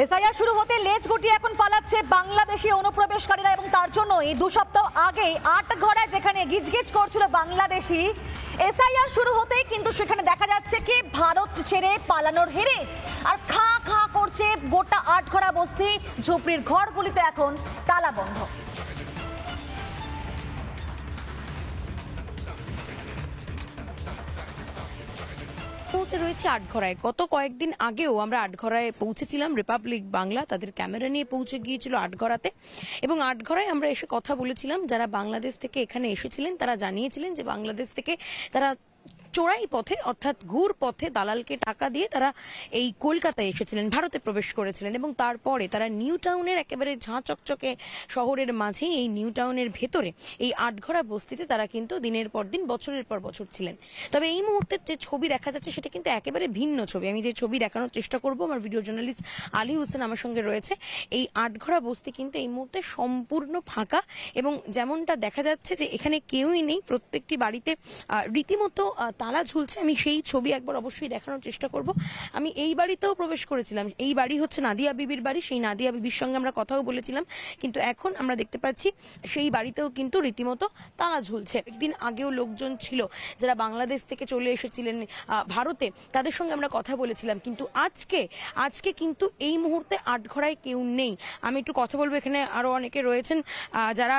SIR শুরু হতে লেজ গুটিয়ে এখন পালাচ্ছে বাংলাদেশি অনুপ্রবেশকারীরা এবং তার জন্য এই 2 সপ্তাহ আগে আটঘরায় যেখানে গিজগিজ করছিল বাংলাদেশি এসআইআর শুরু হতেই কিন্তু সেখানে দেখা যাচ্ছে কি ভারত ছেড়ে পালানোর হেরে আর খা খা করছে গোটা আটঘরা বস্তি ঝুপড়ির ঘরগুলিতে এখন তালা বন্ধ। রয়েছে আটঘরায়। গত কয়েকদিন আগেও আমরা আটঘরায় পৌঁছেছিলাম, রিপাবলিক বাংলা তাদের ক্যামেরা নিয়ে পৌঁছে গিয়েছিল আটঘরাতে এবং আটঘরায় আমরা এসে কথা বলেছিলাম। যারা বাংলাদেশ থেকে এখানে এসেছিলেন তারা জানিয়েছিলেন যে বাংলাদেশ থেকে তারা চোরাই পথে অর্থাৎ ঘুর পথে দালালকে টাকা দিয়ে তারা এই কলকাতায় এসেছিলেন, ভারতে প্রবেশ করেছিলেন এবং তারপরে তারা নিউ টাউনের একেবারে ঝাঁ চকচকে শহরের মাঝে এই নিউ টাউনের ভেতরে এই আটঘরা বস্তিতে তারা কিন্তু দিনের পর দিন বছরের পর বছর ছিলেন। তবে এই মুহূর্তে যে ছবি দেখা যাচ্ছে সেটা কিন্তু একেবারে ভিন্ন ছবি। আমি যে ছবি দেখানোর চেষ্টা করব, আমার ভিডিও জার্নালিস্ট আলী হোসেন আমার সঙ্গে রয়েছে। এই আটঘরা বস্তি কিন্তু এই মুহূর্তে সম্পূর্ণ ফাঁকা এবং যেমনটা দেখা যাচ্ছে যে এখানে কেউই নেই, প্রত্যেকটি বাড়িতে রীতিমতো তালা ঝুলছে। আমি সেই ছবি একবার অবশ্যই দেখানোর চেষ্টা করব। আমি এই বাড়িতেও প্রবেশ করেছিলাম, এই বাড়ি হচ্ছে নাদিয়া বিবির বাড়ি, সেই নাদিয়া বিবির সঙ্গে আমরা কথাও বলেছিলাম, কিন্তু এখন আমরা দেখতে পাচ্ছি সেই বাড়িতেও কিন্তু রীতিমতো তালা ঝুলছে। একদিন আগেও লোকজন ছিল যারা বাংলাদেশ থেকে চলে এসেছিলেন ভারতে, তাদের সঙ্গে আমরা কথা বলেছিলাম, কিন্তু আজকে কিন্তু এই মুহূর্তে আটঘরায় কেউ নেই। আমি একটু কথা বলবো, এখানে আরো অনেকে রয়েছেন যারা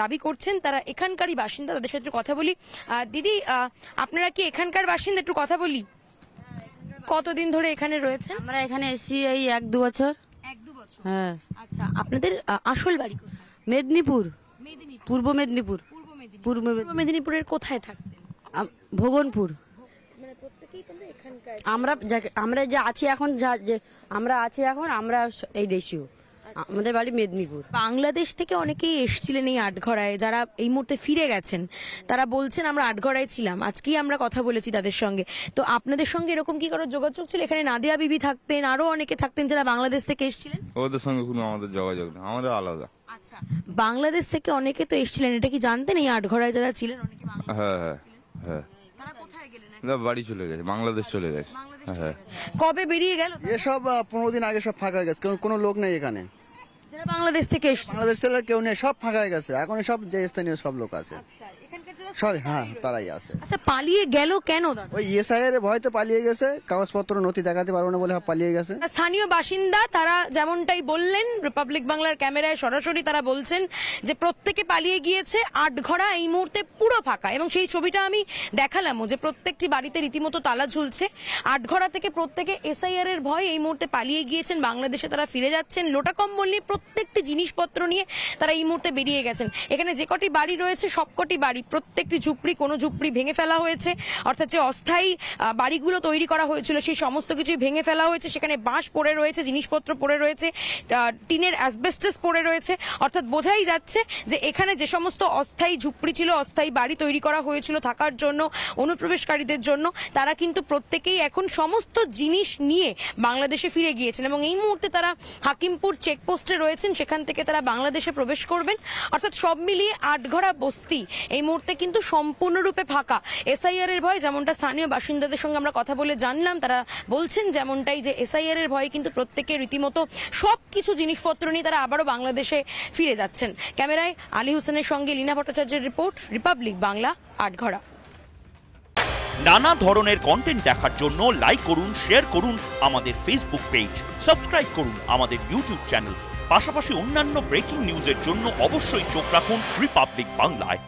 দাবি করছেন তারা এখানকারই বাসিন্দা, তাদের সাথে কথা বলি। দিদি, আপনারা কি এখানকার বাসিন্দা? একটু কথা বলি। কতদিন ধরে এখানে রয়েছেন? আমরা এখানে এসেছি এই 1-2 বছর। 1-2 বছর। হ্যাঁ। আচ্ছা, আপনাদের আসল বাড়ি কোথায়? মেদিনীপুর, পূর্ব মেদিনীপুর। পূর্ব মেদিনীপুরের কোথায় থাকতেন? ভগনপুর। মানে প্রত্যেকেই তোমরা এখানকার? আমরা যে আছি এখন, আমরা এই দেশীয়। আমাদের বাড়ি মেদিনীপুর। বাংলাদেশ থেকে অনেকেই এসেছিলেন এই আটঘরায়, যারা এই মুহূর্তে ফিরে গেছেন তারা বলছেন আমরা আটঘরায় ছিলাম। আজকেই আমরা কথা বলেছি তাদের সঙ্গে। তো আপনাদের সঙ্গে এরকম কি কারো যোগাযোগ ছিল? এখানে নাদিয়া বিবি থাকতেন, আরো অনেকে থাকতেন যারা বাংলাদেশ থেকে এসেছিলেন। ওদের সঙ্গে কোনো আমাদের যোগাযোগ নেই, আমাদের আলাদা। আচ্ছা, বাংলাদেশ থেকে অনেকে তো এসেছিলেন, এটা কি জানতেন এই আটঘরায় যারা ছিলেন অনেকে? হ্যাঁ। তারা কোথায় গেলেন? বাড়ি চলে গেছে, বাংলাদেশ চলে গেছে। হ্যাঁ। কবে বেরিয়ে গেল? এসব 15 দিন আগে সব ফাঁকা হয়ে গেছে, কোনো লোক নেই এখানে। যারা বাংলাদেশ থেকে এসেছে, বাংলাদেশ থেকে কেউ নেই, সব ফাঁকা হয়ে গেছে। এখন সব যে স্থানীয় সব লোক আছে, সব হ্যাঁ তারাই আছে। আচ্ছা, পালিয়ে গেল কেন দাদা? ওই এসআইআর ভয়তে পালিয়ে গেছে, কাগজপত্র নথি দেখাতে পারবো না বলে পালিয়ে গেছে। স্থানীয় বাসিন্দা তারা যেমনটাই বললেন, রিপাবলিক বাংলার ক্যামেরায় সরাসরি তারা বলছেন যে প্রত্যেকে পালিয়ে গিয়েছে, আটঘরা এই মুহূর্তে পুরো ফাঁকা এবং সেই ছবিটা আমি দেখালামও যে প্রত্যেকটি বাড়িতে রীতিমতো তালা ঝুলছে। আটঘরা থেকে প্রত্যেকে এসআইআর এর ভয় এই মুহূর্তে পালিয়ে গিয়েছেন, বাংলাদেশে তারা ফিরে যাচ্ছেন। লোটা কম্বল নিয়ে প্রত্যেকটি জিনিসপত্র নিয়ে তারা এই মুহূর্তে বেরিয়ে গেছেন। এখানে যে কটি বাড়ি রয়েছে সবকটি বাড়ি, প্রত্যেকটি ঝুপড়ি, কোনো ঝুপড়ি ভেঙে ফেলা হয়েছে, অর্থাৎ যে অস্থায়ী বাড়িগুলো তৈরি করা হয়েছিল সেই সমস্ত কিছুই ভেঙে ফেলা হয়েছে। সেখানে বাঁশ পড়ে রয়েছে, জিনিসপত্র পড়ে রয়েছে, টিনের অ্যাসবেস্টাস পড়ে রয়েছে, অর্থাৎ বোঝাই যাচ্ছে যে এখানে যে সমস্ত অস্থায়ী ঝুপড়ি ছিল, অস্থায়ী বাড়ি তৈরি করা হয়েছিল থাকার জন্য অনুপ্রবেশকারীদের জন্য, তারা কিন্তু প্রত্যেকেই এখন সমস্ত জিনিস নিয়ে বাংলাদেশে ফিরে গিয়েছেন এবং এই মুহূর্তে তারা হাকিমপুর চেকপোস্টে রয়েছেন, সেখান থেকে তারা বাংলাদেশে প্রবেশ করবেন। অর্থাৎ সব মিলিয়ে আটঘরা বস্তি এই মুহূর্তে কিন্তু সম্পূর্ণরূপে ফাঁকা। এসআইআর এর ভয়, যেমনটা স্থানীয় বাসিন্দাদের সঙ্গে আমরা কথা বলে জানলাম, তারা বলছেন যেমনটাই যে এসআইআর এর ভয়ে কিন্তু প্রত্যেকে রীতিমতো সবকিছু জিনিসপত্র নিয়ে তারা আবারও বাংলাদেশে ফিরে যাচ্ছেন। ক্যামেরায় আলী হোসেনের সঙ্গে লীনা ভট্টাচার্যের রিপোর্ট, রিপাবলিক বাংলা, আটঘরা। নানা ধরনের কন্টেন্ট দেখার জন্য লাইক করুন, শেয়ার করুন আমাদের ফেসবুক পেজ, সাবস্ক্রাইব করুন আমাদের ইউটিউব চ্যানেল। পাশাপাশি অন্যান্য ব্রেকিং নিউজের জন্য অবশ্যই চোখ রাখুন রিপাবলিক বাংলায়।